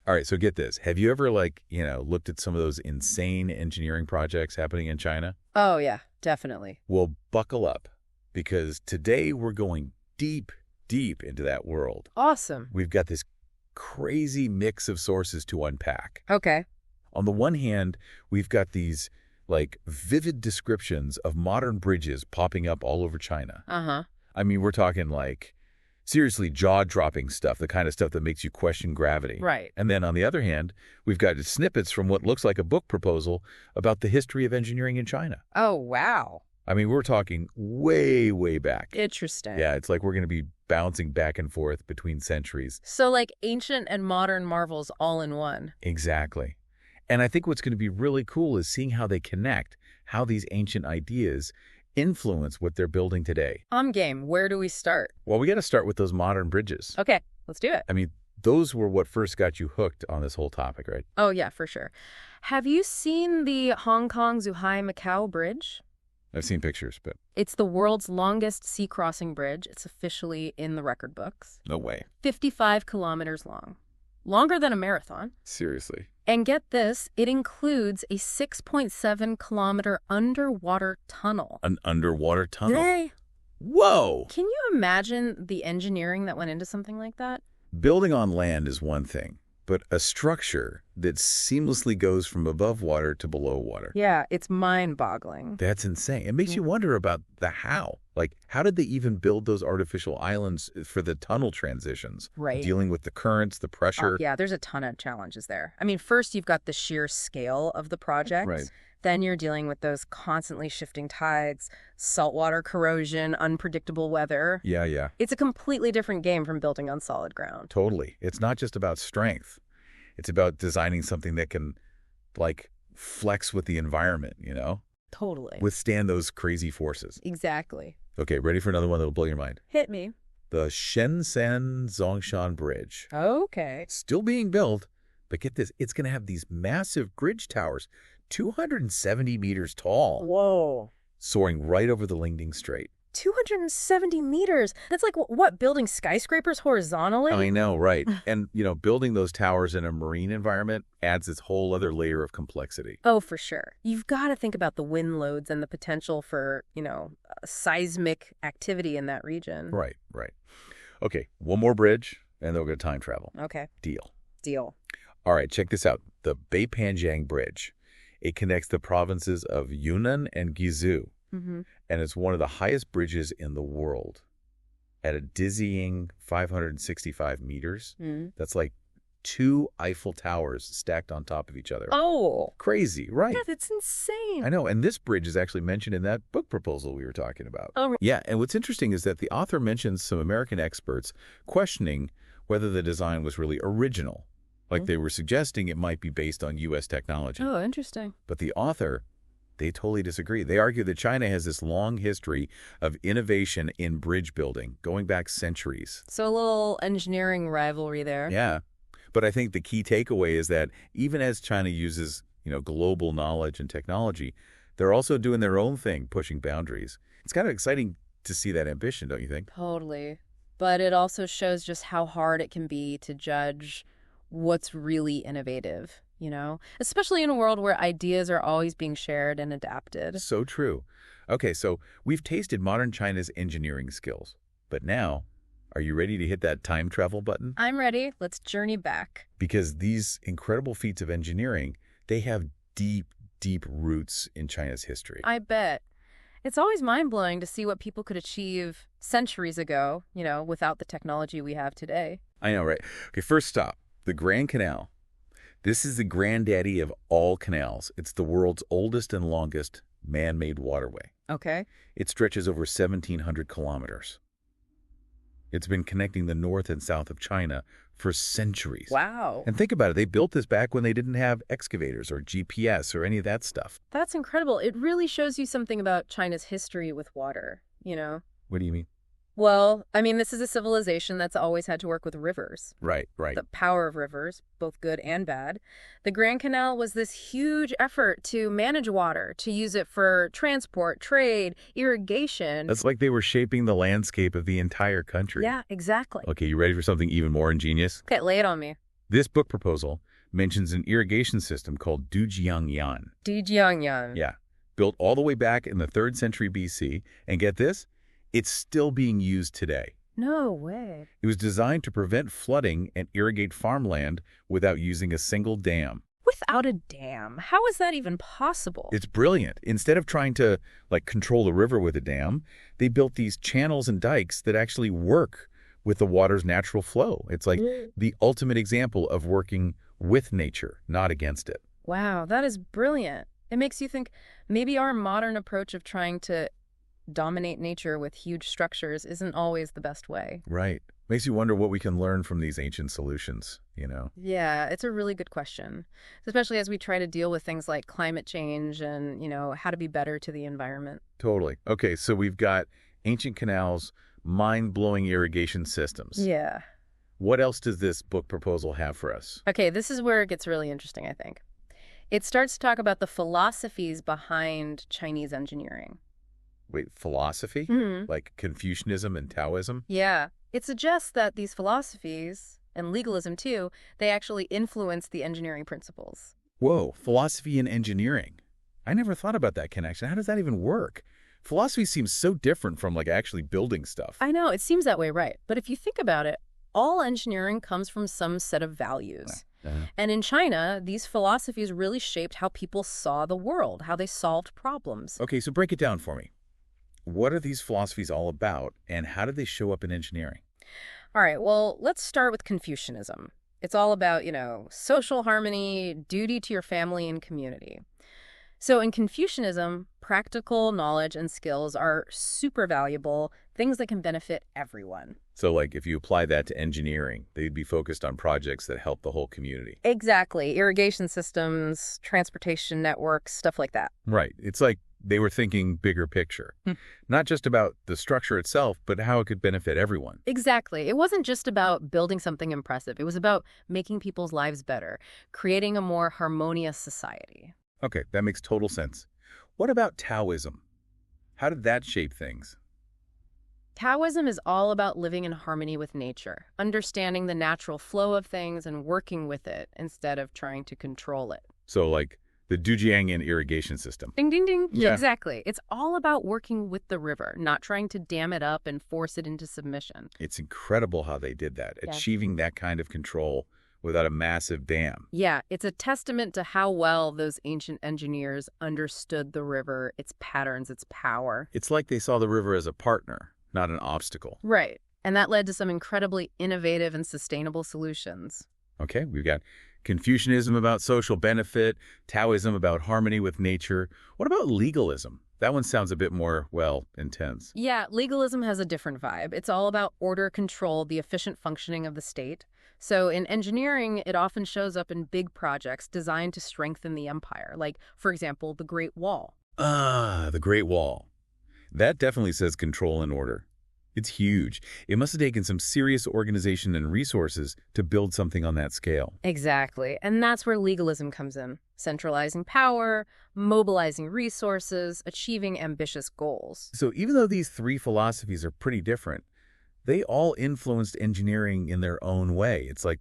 All right, so get this. Have you ever, looked at some of those insane engineering projects happening in China? Oh, yeah, definitely. Well, buckle up, because today we're going deep, deep into that world. Awesome. We've got this crazy mix of sources to unpack. Okay. On the one hand, we've got these, vivid descriptions of modern bridges popping up all over China. Uh-huh. I mean, we're talking, seriously jaw-dropping stuff, the kind of stuff that makes you question gravity. Right. And then on the other hand, we've got snippets from what looks like a book proposal about the history of engineering in China. Oh, wow. I mean, we're talking way, way back. Interesting. Yeah, it's like we're going to be bouncing back and forth between centuries. So like ancient and modern marvels all in one. Exactly. And I think what's going to be really cool is seeing how they connect, how these ancient ideas influence what they're building today. I'm game. Where do we start? Well, we got to start with those modern bridges. Okay, let's do it. I mean, those were what first got you hooked on this whole topic, right? Oh, yeah, for sure. Have you seen the Hong Kong-Zhuhai-Macao Bridge? I've seen pictures, but... It's the world's longest sea crossing bridge. It's officially in the record books. No way. 55 kilometers long. Longer than a marathon. Seriously. And get this, it includes a 6.7-kilometer underwater tunnel. An underwater tunnel? Yay! Whoa! Can you imagine the engineering that went into something like that? Building on land is one thing, but a structure that seamlessly goes from above water to below water. Yeah, it's mind-boggling. That's insane. It makes you wonder about the how. How did they even build those artificial islands for the tunnel transitions? Right. Dealing with the currents, the pressure. Yeah, there's a ton of challenges there. I mean, first you've got the sheer scale of the project. Right. Then you're dealing with those constantly shifting tides, saltwater corrosion, unpredictable weather. Yeah. It's a completely different game from building on solid ground. Totally. It's not just about strength. It's about designing something that can, flex with the environment, Totally. Withstand those crazy forces. Exactly. Okay, ready for another one that'll blow your mind? Hit me. The Shenzhen-Zhongshan Bridge. Okay. Still being built, but get this, it's going to have these massive bridge towers, 270 meters tall. Whoa. Soaring right over the Lingding Strait. 270 meters. That's like, what, building skyscrapers horizontally? I know, right. And, building those towers in a marine environment adds this whole other layer of complexity. Oh, for sure. You've got to think about the wind loads and the potential for, seismic activity in that region. Right. Okay, one more bridge, and then we'll go time travel. Okay. Deal. All right, check this out. The Beipanjiang Bridge. It connects the provinces of Yunnan and Guizhou. Mm-hmm. And it's one of the highest bridges in the world at a dizzying 565 meters. Mm. That's like 2 Eiffel Towers stacked on top of each other. Oh. Crazy, right? Yeah, that's insane. I know. And this bridge is actually mentioned in that book proposal we were talking about. Oh, yeah. And what's interesting is that the author mentions some American experts questioning whether the design was really original. They were suggesting it might be based on U.S. technology. Oh, interesting. But the author, they totally disagree. They argue that China has this long history of innovation in bridge building, going back centuries. So a little engineering rivalry there. Yeah. But I think the key takeaway is that even as China uses, global knowledge and technology, they're also doing their own thing, pushing boundaries. It's kind of exciting to see that ambition, don't you think? Totally. But it also shows just how hard it can be to judge what's really innovative, especially in a world where ideas are always being shared and adapted. So true. Okay, so we've tasted modern China's engineering skills. But now, are you ready to hit that time travel button? I'm ready. Let's journey back. Because these incredible feats of engineering, they have deep, deep roots in China's history. I bet. It's always mind-blowing to see what people could achieve centuries ago, without the technology we have today. I know, right? Okay, first stop. The Grand Canal. This is the granddaddy of all canals. It's the world's oldest and longest man-made waterway. Okay. It stretches over 1,700 kilometers. It's been connecting the north and south of China for centuries. Wow. And think about it. They built this back when they didn't have excavators or GPS or any of that stuff. That's incredible. It really shows you something about China's history with water, What do you mean? Well, I mean, this is a civilization that's always had to work with rivers. Right. The power of rivers, both good and bad. The Grand Canal was this huge effort to manage water, to use it for transport, trade, irrigation. That's like they were shaping the landscape of the entire country. Yeah, exactly. Okay, you ready for something even more ingenious? Okay, lay it on me. This book proposal mentions an irrigation system called Dujiangyan. Dijiangyan. Yeah, built all the way back in the 3rd century BC, and get this, it's still being used today. No way. It was designed to prevent flooding and irrigate farmland without using a single dam. Without a dam. How is that even possible? It's brilliant. Instead of trying to, control the river with a dam, they built these channels and dikes that actually work with the water's natural flow. It's like the ultimate example of working with nature, not against it. Wow, that is brilliant. It makes you think maybe our modern approach of trying to dominate nature with huge structures isn't always the best way. Right. Makes you wonder what we can learn from these ancient solutions, Yeah, it's a really good question, especially as we try to deal with things like climate change and, how to be better to the environment. Totally. Okay, so we've got ancient canals, mind-blowing irrigation systems. Yeah. What else does this book proposal have for us? Okay, this is where it gets really interesting, I think. It starts to talk about the philosophies behind Chinese engineering. Wait, philosophy? Like Confucianism and Taoism? Yeah. It suggests that these philosophies, and legalism too, they actually influence the engineering principles. Whoa, philosophy and engineering. I never thought about that connection. How does that even work? Philosophy seems so different from actually building stuff. I know, it seems that way, right? But if you think about it, all engineering comes from some set of values. And in China, these philosophies really shaped how people saw the world, how they solved problems. Okay, so break it down for me. What are these philosophies all about, and how do they show up in engineering? All right, well, let's start with Confucianism. It's all about, social harmony, duty to your family and community. So in Confucianism, practical knowledge and skills are super valuable, things that can benefit everyone. So if you apply that to engineering, they'd be focused on projects that help the whole community. Exactly. Irrigation systems, transportation networks, stuff like that. Right. It's like they were thinking bigger picture. Not just about the structure itself, but how it could benefit everyone. Exactly. It wasn't just about building something impressive. It was about making people's lives better, creating a more harmonious society. Okay, that makes total sense. What about Taoism? How did that shape things? Taoism is all about living in harmony with nature, understanding the natural flow of things and working with it instead of trying to control it. So the Dujiangyan irrigation system. Ding, ding, ding. Yeah. Exactly. It's all about working with the river, not trying to dam it up and force it into submission. It's incredible how they did that, Yeah. achieving that kind of control without a massive dam. Yeah, it's a testament to how well those ancient engineers understood the river, its patterns, its power. It's like they saw the river as a partner, not an obstacle. Right. And that led to some incredibly innovative and sustainable solutions. Okay, we've got Confucianism about social benefit, Taoism about harmony with nature. What about legalism? That one sounds a bit more, intense. Yeah, legalism has a different vibe. It's all about order, control, the efficient functioning of the state. So in engineering, it often shows up in big projects designed to strengthen the empire, like, for example, the Great Wall. Ah, the Great Wall. That definitely says control and order. It's huge. It must have taken some serious organization and resources to build something on that scale. Exactly. And that's where legalism comes in. Centralizing power, mobilizing resources, achieving ambitious goals. So even though these three philosophies are pretty different, they all influenced engineering in their own way. It's like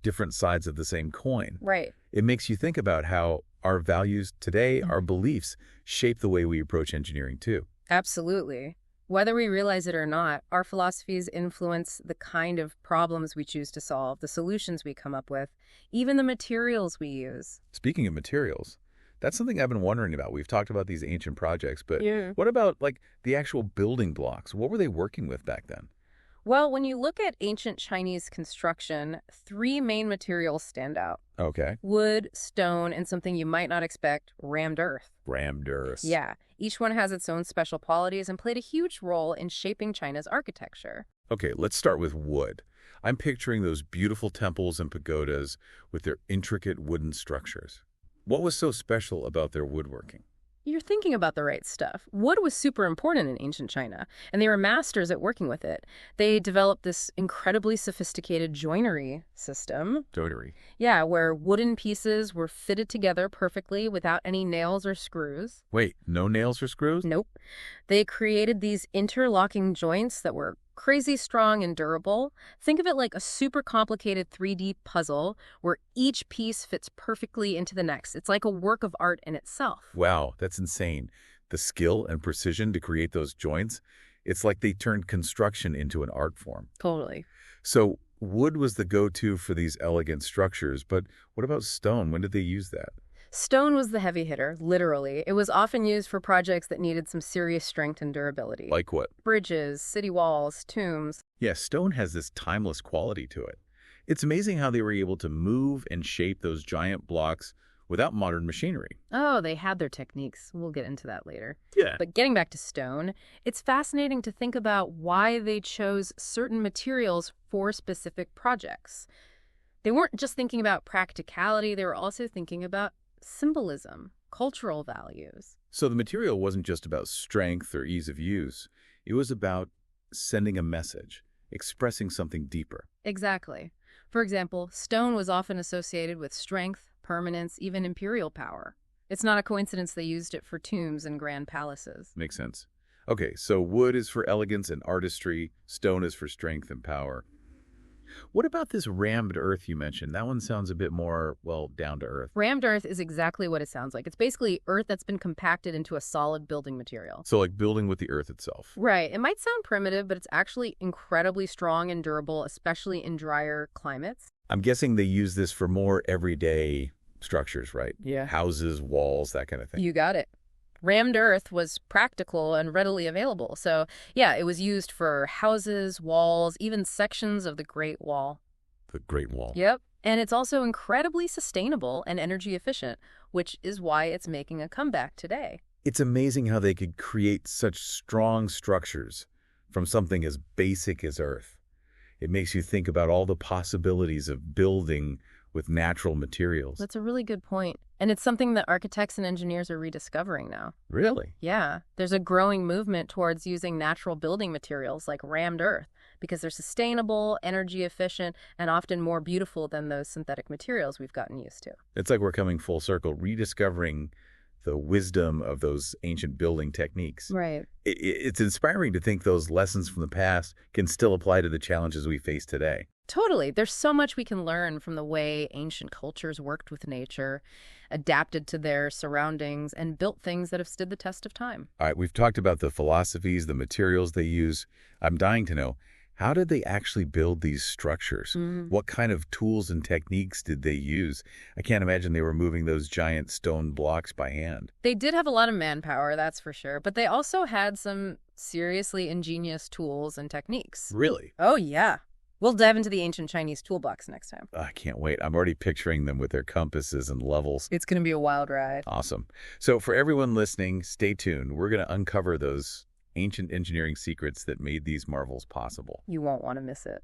different sides of the same coin. Right. It makes you think about how our values today, our beliefs, shape the way we approach engineering too. Absolutely. Whether we realize it or not, our philosophies influence the kind of problems we choose to solve, the solutions we come up with, even the materials we use. Speaking of materials, that's something I've been wondering about. We've talked about these ancient projects, but Yeah. what about the actual building blocks? What were they working with back then? Well, when you look at ancient Chinese construction, three main materials stand out. Okay. Wood, stone, and something you might not expect, rammed earth. Rammed earth. Yeah, each one has its own special qualities and played a huge role in shaping China's architecture. Okay, let's start with wood. I'm picturing those beautiful temples and pagodas with their intricate wooden structures. What was so special about their woodworking? You're thinking about the right stuff. Wood was super important in ancient China, and they were masters at working with it. They developed this incredibly sophisticated joinery system. Joinery. Yeah, where wooden pieces were fitted together perfectly without any nails or screws. Wait, no nails or screws? Nope. They created these interlocking joints that were crazy strong and durable. Think of it like a super complicated 3D puzzle where each piece fits perfectly into the next. It's like a work of art in itself. Wow, that's insane. The skill and precision to create those joints, it's like they turned construction into an art form. Totally. So wood was the go-to for these elegant structures, but what about stone? When did they use that? Stone was the heavy hitter, literally. It was often used for projects that needed some serious strength and durability. Like what? Bridges, city walls, tombs. Yeah, stone has this timeless quality to it. It's amazing how they were able to move and shape those giant blocks without modern machinery. Oh, they had their techniques. We'll get into that later. Yeah. But getting back to stone, it's fascinating to think about why they chose certain materials for specific projects. They weren't just thinking about practicality, they were also thinking about symbolism, cultural values. So the material wasn't just about strength or ease of use. It was about sending a message, expressing something deeper. Exactly. For example, stone was often associated with strength, permanence, even imperial power. It's not a coincidence they used it for tombs and grand palaces. Makes sense. Okay, so wood is for elegance and artistry, stone is for strength and power. What about this rammed earth you mentioned? That one sounds a bit more, well, down to earth. Rammed earth is exactly what it sounds like. It's basically earth that's been compacted into a solid building material. So like building with the earth itself. Right. It might sound primitive, but it's actually incredibly strong and durable, especially in drier climates. I'm guessing they use this for more everyday structures, right? Yeah. Houses, walls, that kind of thing. You got it. Rammed earth was practical and readily available. So, yeah, it was used for houses, walls, even sections of the Great Wall. The Great Wall. Yep. And it's also incredibly sustainable and energy efficient, which is why it's making a comeback today. It's amazing how they could create such strong structures from something as basic as earth. It makes you think about all the possibilities of building with natural materials. That's a really good point. And it's something that architects and engineers are rediscovering now. Really? Yeah. There's a growing movement towards using natural building materials like rammed earth because they're sustainable, energy efficient, and often more beautiful than those synthetic materials we've gotten used to. It's like we're coming full circle, rediscovering the wisdom of those ancient building techniques. Right. It's inspiring to think those lessons from the past can still apply to the challenges we face today. Totally. There's so much we can learn from the way ancient cultures worked with nature, adapted to their surroundings, and built things that have stood the test of time. All right, we've talked about the philosophies, the materials they use. I'm dying to know, how did they actually build these structures? What kind of tools and techniques did they use? I can't imagine they were moving those giant stone blocks by hand. They did have a lot of manpower, that's for sure, but they also had some seriously ingenious tools and techniques. Really? Oh, yeah. We'll dive into the ancient Chinese toolbox next time. I can't wait. I'm already picturing them with their compasses and levels. It's going to be a wild ride. Awesome. So for everyone listening, stay tuned. We're going to uncover those ancient engineering secrets that made these marvels possible. You won't want to miss it.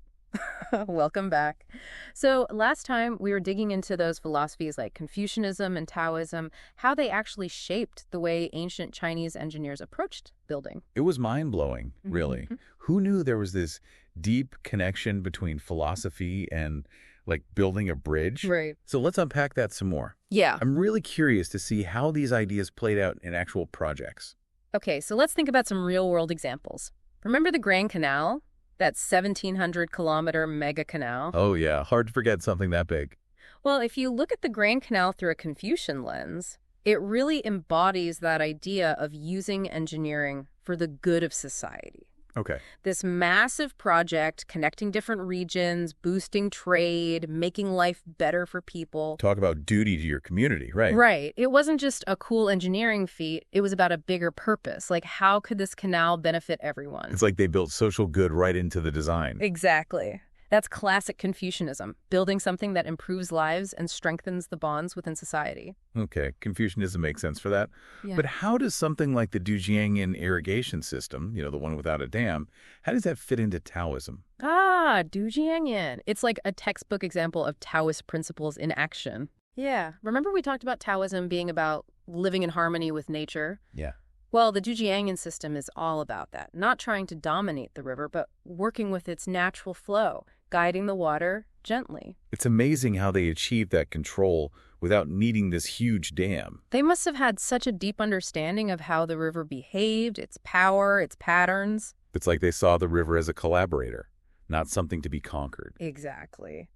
Welcome back. So last time we were digging into those philosophies like Confucianism and Taoism, how they actually shaped the way ancient Chinese engineers approached building. It was mind-blowing, really. Who knew there was this deep connection between philosophy and like building a bridge? Right. So let's unpack that some more. Yeah. I'm really curious to see how these ideas played out in actual projects. Okay, so let's think about some real-world examples. Remember the Grand Canal? That 1,700-kilometer mega canal? Oh yeah, hard to forget something that big. Well, if you look at the Grand Canal through a Confucian lens, it really embodies that idea of using engineering for the good of society. Okay. This massive project connecting different regions, boosting trade, making life better for people. Talk about duty to your community, right? Right. It wasn't just a cool engineering feat. It was about a bigger purpose. Like, how could this canal benefit everyone? It's like they built social good right into the design. Exactly. That's classic Confucianism, building something that improves lives and strengthens the bonds within society. Okay, Confucianism makes sense for that. Yeah. But how does something like the Zhuangyan irrigation system, the one without a dam, how does that fit into Taoism? Zhaozhou. It's like a textbook example of Taoist principles in action. Yeah. Remember we talked about Taoism being about living in harmony with nature? Yeah. Well, the Zhuangyan system is all about that, not trying to dominate the river, but working with its natural flow, guiding the water gently. It's amazing how they achieved that control without needing this huge dam. They must have had such a deep understanding of how the river behaved, its power, its patterns. It's like they saw the river as a collaborator, not something to be conquered. Exactly.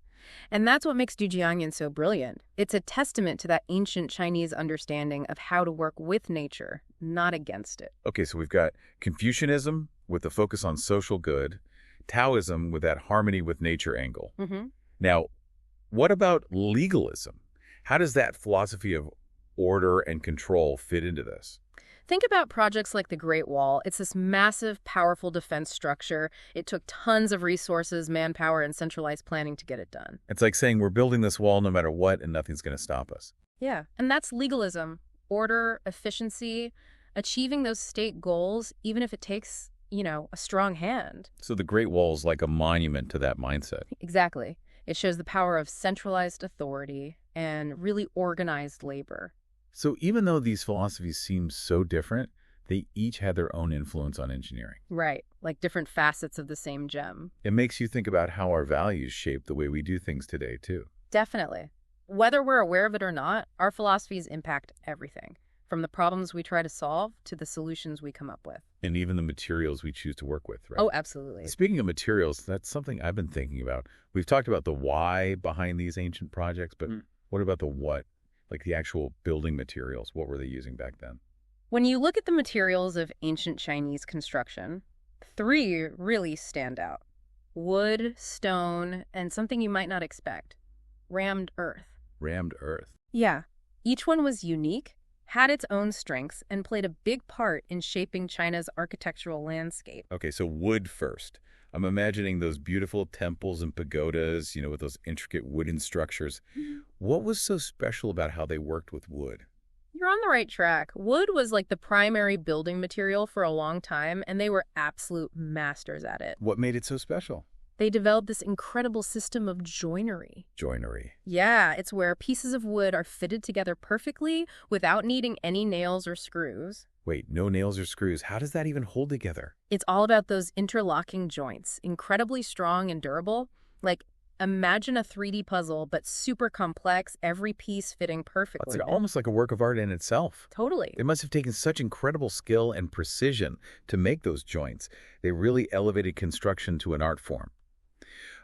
And that's what makes Zhujiangyan so brilliant. It's a testament to that ancient Chinese understanding of how to work with nature, not against it. Okay, so we've got Confucianism with the focus on social good, Taoism with that harmony with nature angle. Mm-hmm. Now, what about legalism? How does that philosophy of order and control fit into this? Think about projects like the Great Wall. It's this massive, powerful defense structure. It took tons of resources, manpower, and centralized planning to get it done. It's like saying we're building this wall no matter what and nothing's going to stop us. Yeah, and that's legalism. Order, efficiency, achieving those state goals, even if it takes, a strong hand. So the Great Wall is like a monument to that mindset. Exactly. It shows the power of centralized authority and really organized labor. So even though these philosophies seem so different, they each had their own influence on engineering. Right, like different facets of the same gem. It makes you think about how our values shape the way we do things today, too. Definitely. Whether we're aware of it or not, our philosophies impact everything, from the problems we try to solve to the solutions we come up with. And even the materials we choose to work with, right? Oh, absolutely. Speaking of materials, that's something I've been thinking about. We've talked about the why behind these ancient projects, but what about the what? Like the actual building materials, what were they using back then? When you look at the materials of ancient Chinese construction, 3 really stand out. Wood, stone, and something you might not expect. Rammed earth. Rammed earth. Yeah. Each one was unique, had its own strengths, and played a big part in shaping China's architectural landscape. Okay, so wood first. I'm imagining those beautiful temples and pagodas, with those intricate wooden structures. What was so special about how they worked with wood? You're on the right track. Wood was like the primary building material for a long time, and they were absolute masters at it. What made it so special? They developed this incredible system of joinery. Joinery. Yeah, it's where pieces of wood are fitted together perfectly without needing any nails or screws. Wait, no nails or screws. How does that even hold together? It's all about those interlocking joints, incredibly strong and durable. Like, imagine a 3D puzzle, but super complex, every piece fitting perfectly. It's almost like a work of art in itself. Totally. They must have taken such incredible skill and precision to make those joints. They really elevated construction to an art form.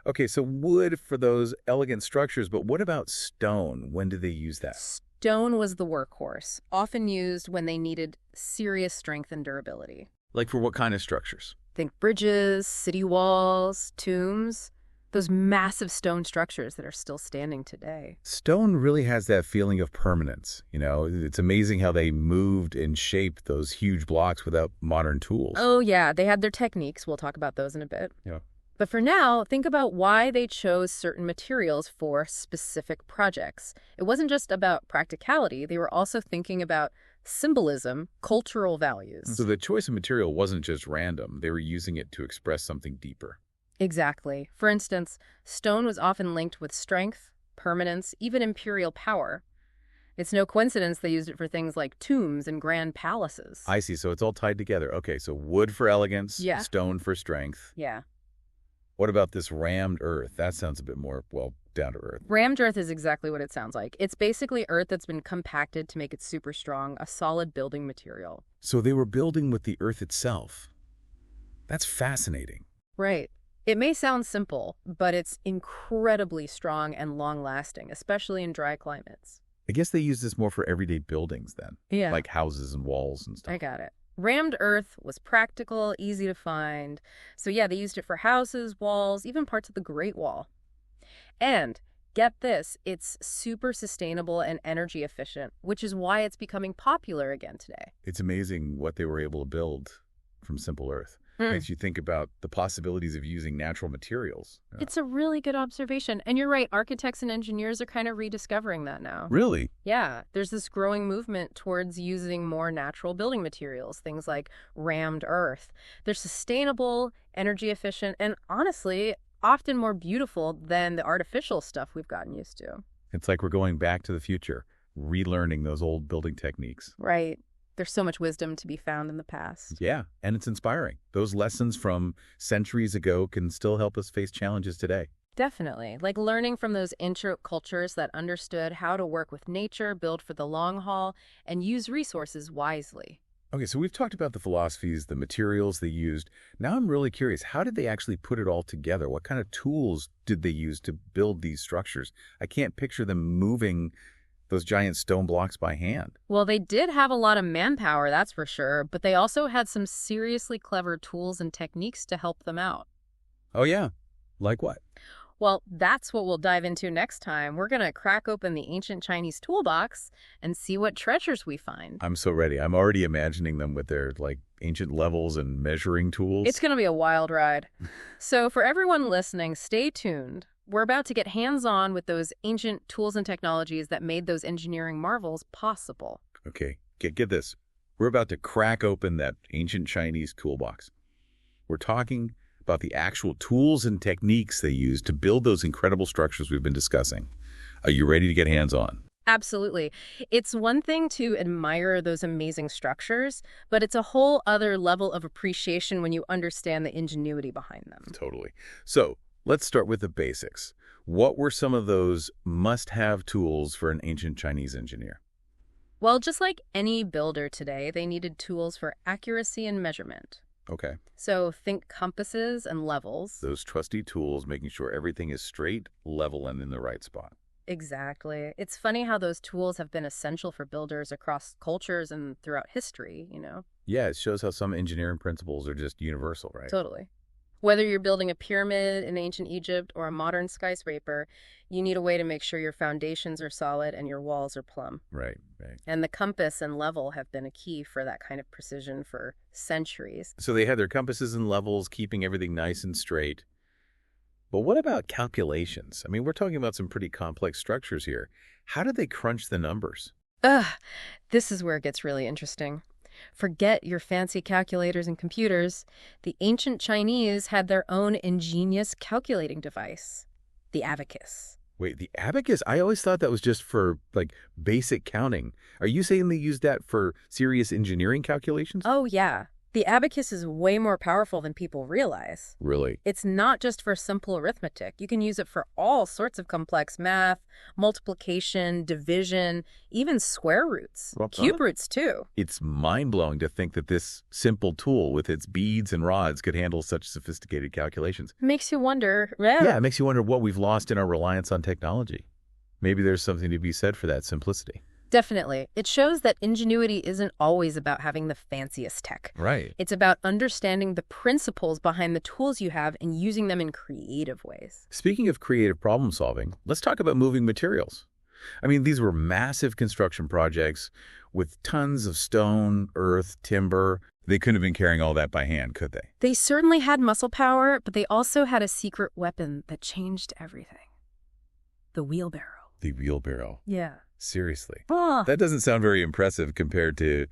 Okay, so wood for those elegant structures, but what about stone? When did they use that? Stone was the workhorse, often used when they needed serious strength and durability. Like for what kind of structures? Think bridges, city walls, tombs, those massive stone structures that are still standing today. Stone really has that feeling of permanence. It's amazing how they moved and shaped those huge blocks without modern tools. Oh, yeah, they had their techniques. We'll talk about those in a bit. Yeah. But for now, think about why they chose certain materials for specific projects. It wasn't just about practicality. They were also thinking about symbolism, cultural values. So the choice of material wasn't just random. They were using it to express something deeper. Exactly. For instance, stone was often linked with strength, permanence, even imperial power. It's no coincidence they used it for things like tombs and grand palaces. I see. So it's all tied together. Okay, so wood for elegance, Yeah. stone for strength. Yeah. What about this rammed earth? That sounds a bit more, down to earth. Rammed earth is exactly what it sounds like. It's basically earth that's been compacted to make it super strong, a solid building material. So they were building with the earth itself. That's fascinating. Right. It may sound simple, but it's incredibly strong and long-lasting, especially in dry climates. I guess they use this more for everyday buildings then. Yeah. Like houses and walls and stuff. I got it. Rammed earth was practical, easy to find. So yeah, they used it for houses, walls, even parts of the Great Wall. And get this, it's super sustainable and energy efficient, which is why it's becoming popular again today. It's amazing what they were able to build from simple earth. Makes you think about the possibilities of using natural materials. Yeah. It's a really good observation. And you're right, architects and engineers are kind of rediscovering that now. Really? Yeah, there's this growing movement towards using more natural building materials, things like rammed earth. They're sustainable, energy efficient, and honestly, often more beautiful than the artificial stuff we've gotten used to. It's like we're going back to the future, relearning those old building techniques. Right. There's so much wisdom to be found in the past. Yeah, and it's inspiring. Those lessons from centuries ago can still help us face challenges today. Definitely. Like learning from those ancient cultures that understood how to work with nature, build for the long haul, and use resources wisely. Okay, so we've talked about the philosophies, the materials they used. Now I'm really curious, how did they actually put it all together? What kind of tools did they use to build these structures? I can't picture them moving those giant stone blocks by hand. Well, they did have a lot of manpower, that's for sure, but they also had some seriously clever tools and techniques to help them out. Oh, yeah. Like what? Well, that's what we'll dive into next time. We're going to crack open the ancient Chinese toolbox and see what treasures we find. I'm so ready. I'm already imagining them with their, ancient levels and measuring tools. It's going to be a wild ride. So for everyone listening, stay tuned. We're about to get hands-on with those ancient tools and technologies that made those engineering marvels possible. Okay, get this. We're about to crack open that ancient Chinese toolbox. We're talking about the actual tools and techniques they used to build those incredible structures we've been discussing. Are you ready to get hands-on? Absolutely. It's one thing to admire those amazing structures, but it's a whole other level of appreciation when you understand the ingenuity behind them. Totally. So let's start with the basics. What were some of those must-have tools for an ancient Chinese engineer? Well, just like any builder today, they needed tools for accuracy and measurement. Okay. So think compasses and levels. Those trusty tools, making sure everything is straight, level, and in the right spot. Exactly. It's funny how those tools have been essential for builders across cultures and throughout history, Yeah, it shows how some engineering principles are just universal, right? Totally. Whether you're building a pyramid in ancient Egypt or a modern skyscraper, you need a way to make sure your foundations are solid and your walls are plumb. Right. And the compass and level have been a key for that kind of precision for centuries. So they had their compasses and levels, keeping everything nice and straight. But what about calculations? I mean, we're talking about some pretty complex structures here. How did they crunch the numbers? This is where it gets really interesting. Forget your fancy calculators and computers. The ancient Chinese had their own ingenious calculating device, the abacus. Wait, the abacus? I always thought that was just for, basic counting. Are you saying they used that for serious engineering calculations? Oh, yeah. The abacus is way more powerful than people realize. Really? It's not just for simple arithmetic. You can use it for all sorts of complex math, multiplication, division, even square roots, cube roots too. It's mind-blowing to think that this simple tool with its beads and rods could handle such sophisticated calculations. Makes you wonder. Yeah, it makes you wonder what we've lost in our reliance on technology. Maybe there's something to be said for that simplicity. Definitely. It shows that ingenuity isn't always about having the fanciest tech. Right. It's about understanding the principles behind the tools you have and using them in creative ways. Speaking of creative problem solving, let's talk about moving materials. I mean, these were massive construction projects with tons of stone, earth, timber. They couldn't have been carrying all that by hand, could they? They certainly had muscle power, but they also had a secret weapon that changed everything. The wheelbarrow. The wheelbarrow. Yeah. Seriously. That doesn't sound very impressive compared to,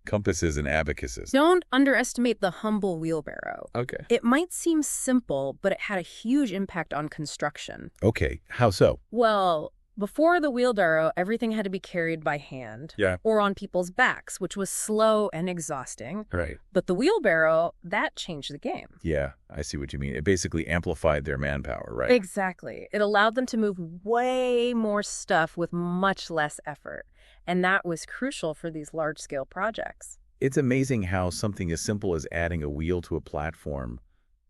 compasses and abacuses. Don't underestimate the humble wheelbarrow. Okay. It might seem simple, but it had a huge impact on construction. Okay. How so? Well, before the wheelbarrow, everything had to be carried by hand. Yeah. Or on people's backs, which was slow and exhausting. Right. But the wheelbarrow, that changed the game. Yeah, I see what you mean. It basically amplified their manpower, right? Exactly. It allowed them to move way more stuff with much less effort. And that was crucial for these large-scale projects. It's amazing how something as simple as adding a wheel to a platform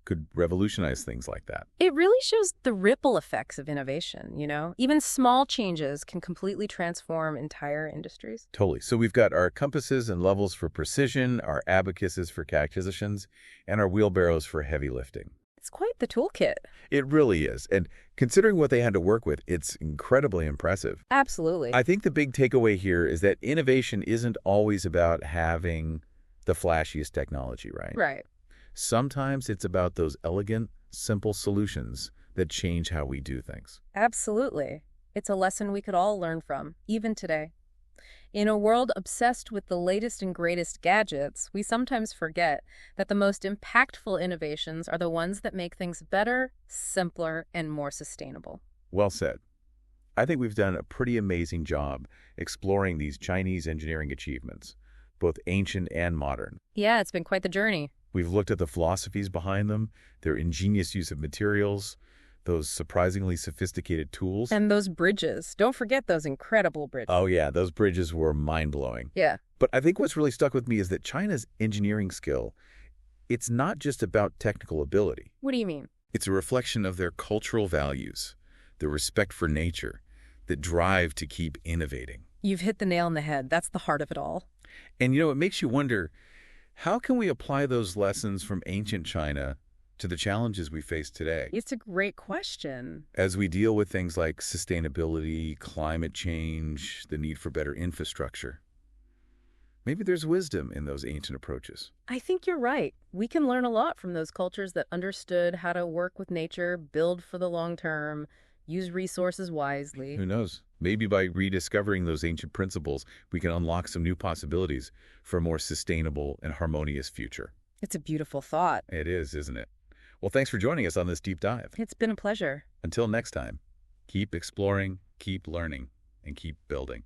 could revolutionize things like that. It really shows the ripple effects of innovation, Even small changes can completely transform entire industries. Totally. So we've got our compasses and levels for precision, our abacuses for calculations, and our wheelbarrows for heavy lifting. It's quite the toolkit. It really is. And considering what they had to work with, it's incredibly impressive. Absolutely. I think the big takeaway here is that innovation isn't always about having the flashiest technology, right? Right. Sometimes it's about those elegant, simple solutions that change how we do things. Absolutely. It's a lesson we could all learn from, even today. In a world obsessed with the latest and greatest gadgets, we sometimes forget that the most impactful innovations are the ones that make things better, simpler, and more sustainable. Well said. I think we've done a pretty amazing job exploring these Chinese engineering achievements, both ancient and modern. Yeah, it's been quite the journey. We've looked at the philosophies behind them, their ingenious use of materials, those surprisingly sophisticated tools. And those bridges. Don't forget those incredible bridges. Oh, yeah, those bridges were mind-blowing. Yeah. But I think what's really stuck with me is that China's engineering skill, it's not just about technical ability. What do you mean? It's a reflection of their cultural values, the respect for nature, the drive to keep innovating. You've hit the nail on the head. That's the heart of it all. And, it makes you wonder, how can we apply those lessons from ancient China to the challenges we face today? It's a great question. As we deal with things like sustainability, climate change, the need for better infrastructure. Maybe there's wisdom in those ancient approaches. I think you're right. We can learn a lot from those cultures that understood how to work with nature, build for the long term, use resources wisely. Who knows? Maybe by rediscovering those ancient principles, we can unlock some new possibilities for a more sustainable and harmonious future. It's a beautiful thought. It is, isn't it? Well, thanks for joining us on this deep dive. It's been a pleasure. Until next time, keep exploring, keep learning, and keep building.